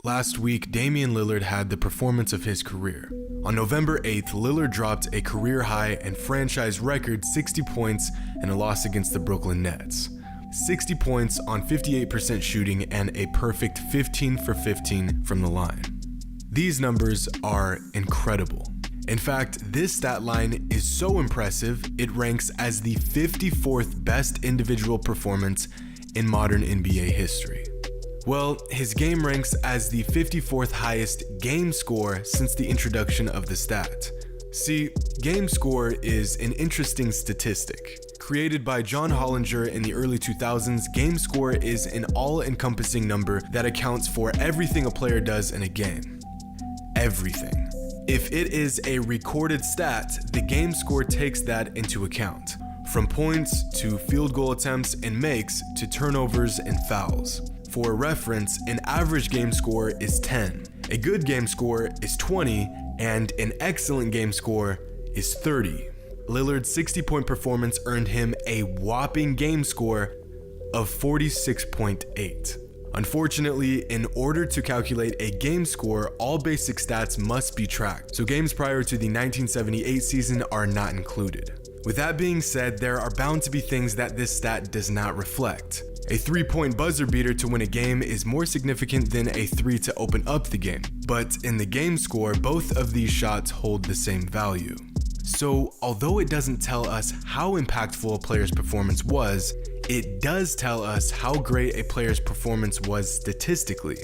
Last week, Damian Lillard had the performance of his career. On November 8th, Lillard dropped a career high and franchise record 60 points in a loss against the Brooklyn Nets. 60 points on 58% shooting and a perfect 15 for 15 from the line. These numbers are incredible. In fact, this stat line is so impressive, it ranks as the 54th best individual performance in modern NBA history. Well, his game ranks as the 54th highest game score since the introduction of the stat. See, game score is an interesting statistic. Created by John Hollinger in the early 2000s, game score is an all-encompassing number that accounts for everything a player does in a game. Everything. If it is a recorded stat, the game score takes that into account. From points to field goal attempts and makes to turnovers and fouls. For reference, an average game score is 10, a good game score is 20, and an excellent game score is 30. Lillard's 60-point performance earned him a whopping game score of 46.8. Unfortunately, in order to calculate a game score, all basic stats must be tracked, so games prior to the 1978 season are not included. With that being said, there are bound to be things that this stat does not reflect. A 3-point buzzer beater to win a game is more significant than a 3 to open up the game, but in the game score, both of these shots hold the same value. So, although it doesn't tell us how impactful a player's performance was, it does tell us how great a player's performance was statistically.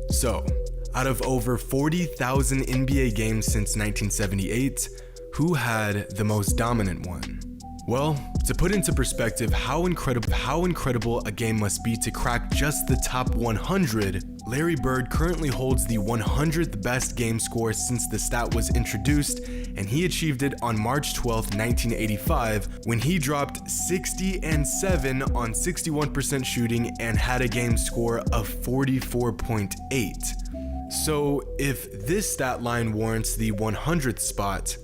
So, out of over 40,000 NBA games since 1978, who had the most dominant one? Well, to put into perspective how incredible a game must be to crack just the top 100, Larry Bird currently holds the 100th best game score since the stat was introduced, and he achieved it on March 12, 1985, when he dropped 60 and 7 on 61% shooting and had a game score of 44.8. So if this stat line warrants the 100th spot,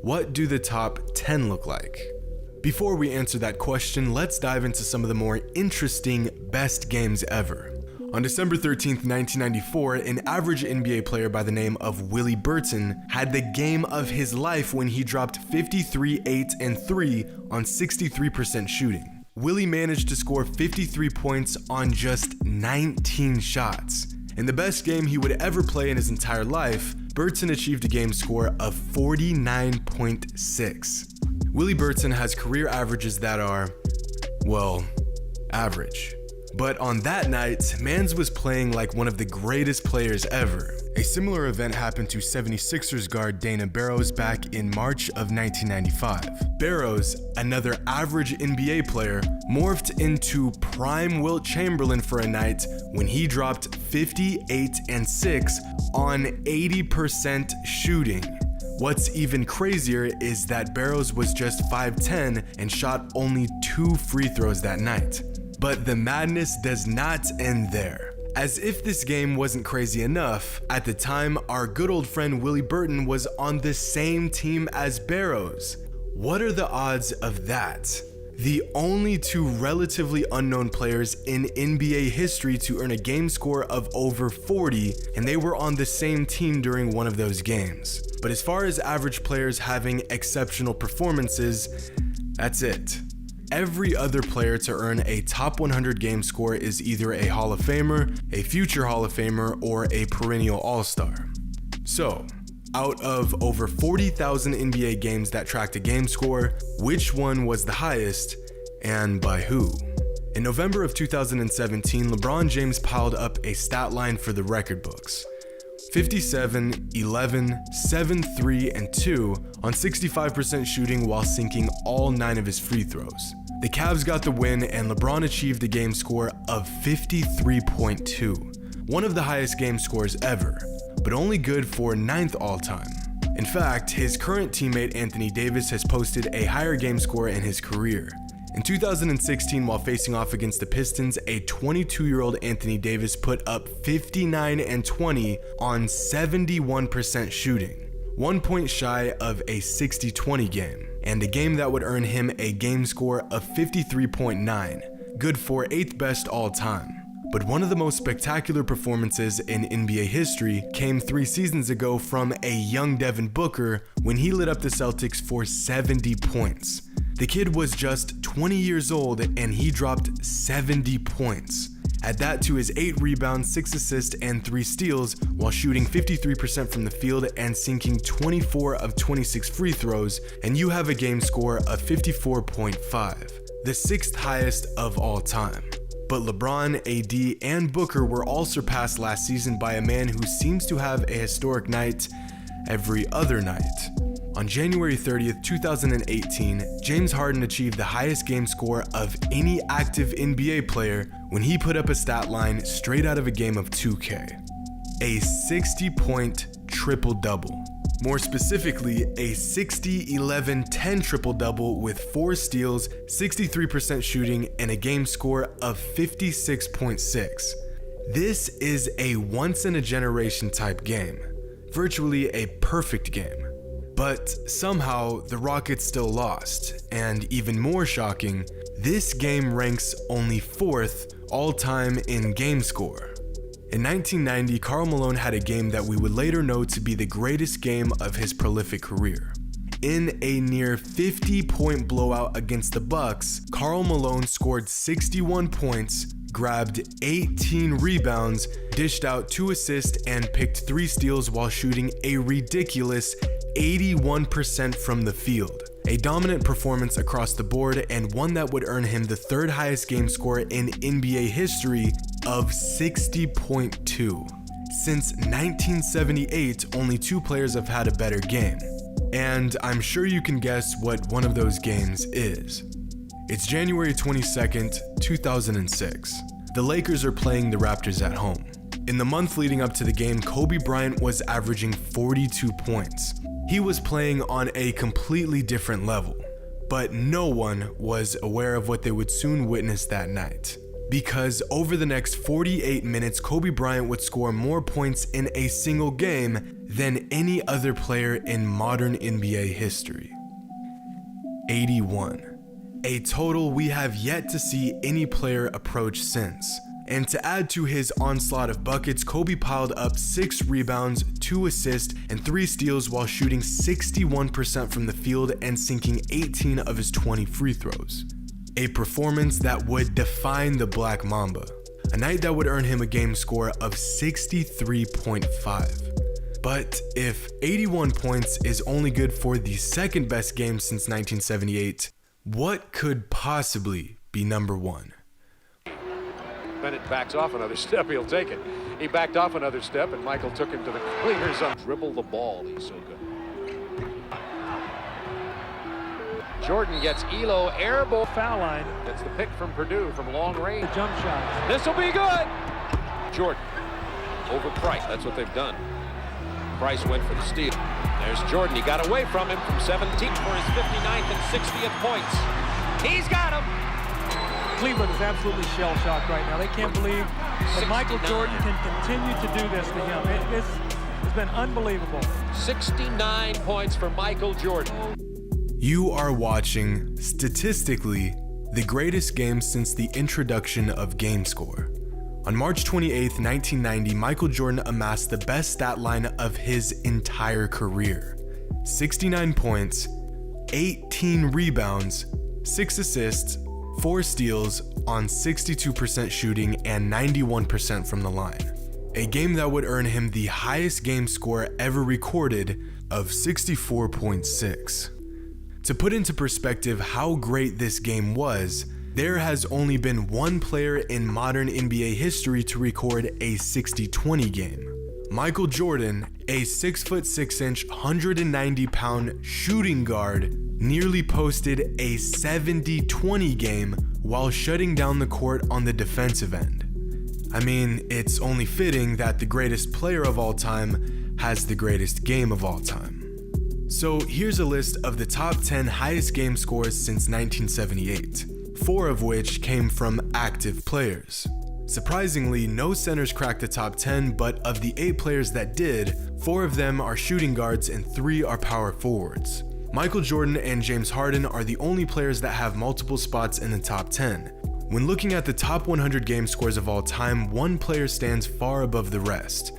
what do the top 10 look like? Before we answer that question, let's dive into some of the more interesting best games ever. On December 13th, 1994, an average NBA player by the name of Willie Burton had the game of his life when he dropped 53, 8, and 3 on 63% shooting. Willie managed to score 53 points on just 19 shots. In the best game he would ever play in his entire life, Burton achieved a game score of 49.6. Willie Burton has career averages that are, well, average. But on that night, Mans was playing like one of the greatest players ever. A similar event happened to 76ers guard Dana Barros back in March of 1995. Barros, another average NBA player, morphed into prime Wilt Chamberlain for a night when he dropped 58 and 6 on 80% shooting. What's even crazier is that Barros was just 5'10" and shot only 2 free throws that night. But the madness does not end there. As if this game wasn't crazy enough, at the time, our good old friend Willie Burton was on the same team as Barros. What are the odds of that? The only two relatively unknown players in NBA history to earn a game score of over 40, and they were on the same team during one of those games. But as far as average players having exceptional performances, that's it. Every other player to earn a top 100 game score is either a Hall of Famer, a future Hall of Famer, or a perennial All-Star. So, out of over 40,000 NBA games that tracked a game score, which one was the highest, and by who? In November of 2017, LeBron James piled up a stat line for the record books. 57, 11, 7, 3, and 2 on 65% shooting while sinking all 9 of his free throws. The Cavs got the win and LeBron achieved a game score of 53.2, one of the highest game scores ever, but only good for 9th all-time. In fact, his current teammate Anthony Davis has posted a higher game score in his career. In 2016, while facing off against the Pistons, a 22-year-old Anthony Davis put up 59 and 20 on 71% shooting, 1 point shy of a 60-20 game, and a game that would earn him a game score of 53.9, good for 8th best all time. But one of the most spectacular performances in NBA history came 3 seasons ago from a young Devin Booker when he lit up the Celtics for 70 points. The kid was just 20 years old and he dropped 70 points. Add that to his 8 rebounds, 6 assists, and 3 steals while shooting 53% from the field and sinking 24 of 26 free throws, and you have a game score of 54.5, the 6th highest of all time. But LeBron, AD, and Booker were all surpassed last season by a man who seems to have a historic night every other night. On January 30th, 2018, James Harden achieved the highest game score of any active NBA player when he put up a stat line straight out of a game of 2K. A 60-point triple-double. More specifically, a 60-11-10 triple-double with 4 steals, 63% shooting, and a game score of 56.6. This is a once-in-a-generation type game. Virtually a perfect game. But somehow, the Rockets still lost, and even more shocking, this game ranks only 4th all-time in game score. In 1990, Karl Malone had a game that we would later know to be the greatest game of his prolific career. In a near 50-point blowout against the Bucks, Karl Malone scored 61 points, grabbed 18 rebounds, dished out 2 assists, and picked 3 steals while shooting a ridiculous 81% from the field. A dominant performance across the board, and one that would earn him the 3rd highest game score in NBA history of 60.2. Since 1978, only 2 players have had a better game. And I'm sure you can guess what one of those games is. It's January 22nd, 2006. The Lakers are playing the Raptors at home. In the month leading up to the game, Kobe Bryant was averaging 42 points. He was playing on a completely different level, but no one was aware of what they would soon witness that night. Because over the next 48 minutes, Kobe Bryant would score more points in a single game than any other player in modern NBA history. 81. A total we have yet to see any player approach since. And to add to his onslaught of buckets, Kobe piled up 6 rebounds, 2 assists, and 3 steals while shooting 61% from the field and sinking 18 of his 20 free throws. A performance that would define the Black Mamba. A night that would earn him a game score of 63.5. But if 81 points is only good for the 2nd best game since 1978, what could possibly be number 1? Bennett backs off another step, he'll take it. He backed off another step, and Michael took him to the cleaners on dribble the ball. He's so good. Jordan gets Elo airball. Foul line. That's the pick from Purdue from long range. The jump shot. This will be good. Jordan over Price. That's what they've done. Price went for the steal. There's Jordan. He got away from him from 17 for his 59th and 60th points. He's got him. Cleveland is absolutely shell-shocked right now. They can't believe that Michael Jordan can continue to do this to him. It's been unbelievable. 69 points for Michael Jordan. You are watching, statistically, the greatest game since the introduction of GameScore. On March 28, 1990, Michael Jordan amassed the best stat line of his entire career. 69 points, 18 rebounds, 6 assists, 4 steals on 62% shooting and 91% from the line. A game that would earn him the highest game score ever recorded of 64.6. To put into perspective how great this game was, there has only been one player in modern NBA history to record a 60-20 game. Michael Jordan, a 6'6", 190-pound shooting guard, nearly posted a 70-20 game while shutting down the court on the defensive end. I mean, it's only fitting that the greatest player of all time has the greatest game of all time. So here's a list of the top 10 highest game scores since 1978, 4 of which came from active players. Surprisingly, no centers cracked the top 10, but of the 8 players that did, 4 of them are shooting guards and 3 are power forwards. Michael Jordan and James Harden are the only players that have multiple spots in the top 10. When looking at the top 100 game scores of all time, one player stands far above the rest.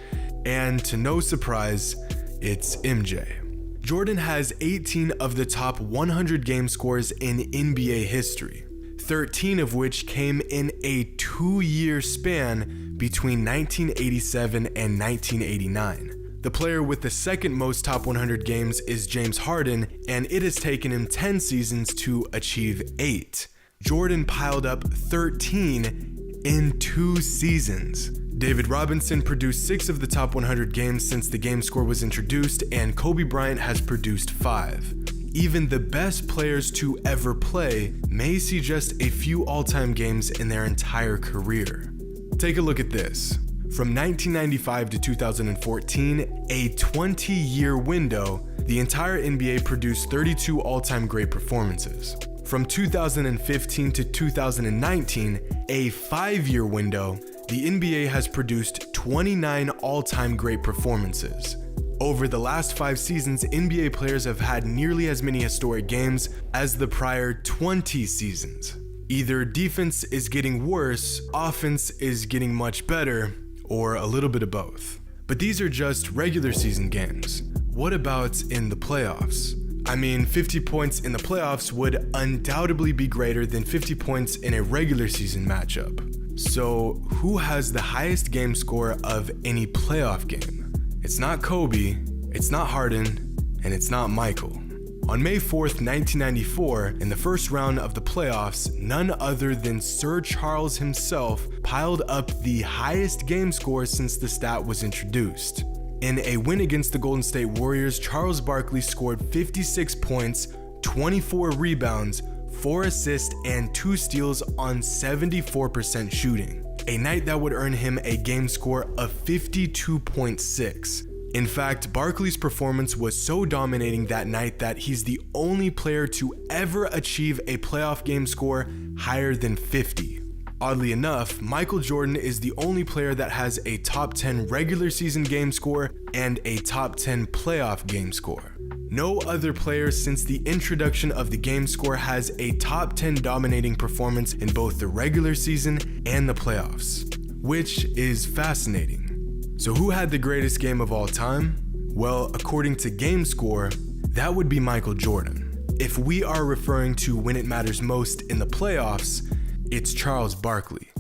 And to no surprise, it's MJ. Jordan has 18 of the top 100 game scores in NBA history, 13 of which came in a 2-year span between 1987 and 1989. The player with the second most top 100 games is James Harden, and it has taken him 10 seasons to achieve 8. Jordan piled up 13 in 2 seasons. David Robinson produced 6 of the top 100 games since the game score was introduced, and Kobe Bryant has produced 5. Even the best players to ever play may see just a few all-time games in their entire career. Take a look at this. From 1995 to 2014, a 20-year window, the entire NBA produced 32 all-time great performances. From 2015 to 2019, a 5-year window, the NBA has produced 29 all-time great performances. Over the last 5 seasons, NBA players have had nearly as many historic games as the prior 20 seasons. Either defense is getting worse, offense is getting much better, or a little bit of both. But these are just regular season games. What about in the playoffs? I mean, 50 points in the playoffs would undoubtedly be greater than 50 points in a regular season matchup. So who has the highest game score of any playoff game? It's not Kobe, it's not Harden, and it's not Michael. On May 4th, 1994, in the first round of the playoffs, none other than Sir Charles himself piled up the highest game score since the stat was introduced. In a win against the Golden State Warriors, Charles Barkley scored 56 points, 24 rebounds, 4 assists, and 2 steals on 74% shooting, a night that would earn him a game score of 52.6. In fact, Barkley's performance was so dominating that night that he's the only player to ever achieve a playoff game score higher than 50. Oddly enough, Michael Jordan is the only player that has a top 10 regular season game score and a top 10 playoff game score. No other player since the introduction of the game score has a top 10 dominating performance in both the regular season and the playoffs, which is fascinating. So who had the greatest game of all time? Well, according to game score, that would be Michael Jordan. If we are referring to when it matters most in the playoffs, it's Charles Barkley.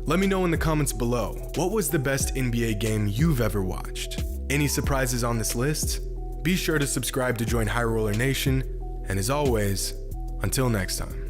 Let me know in the comments below, what was the best NBA game you've ever watched? Any surprises on this list? Be sure to subscribe to join High Roller Nation, and as always, until next time.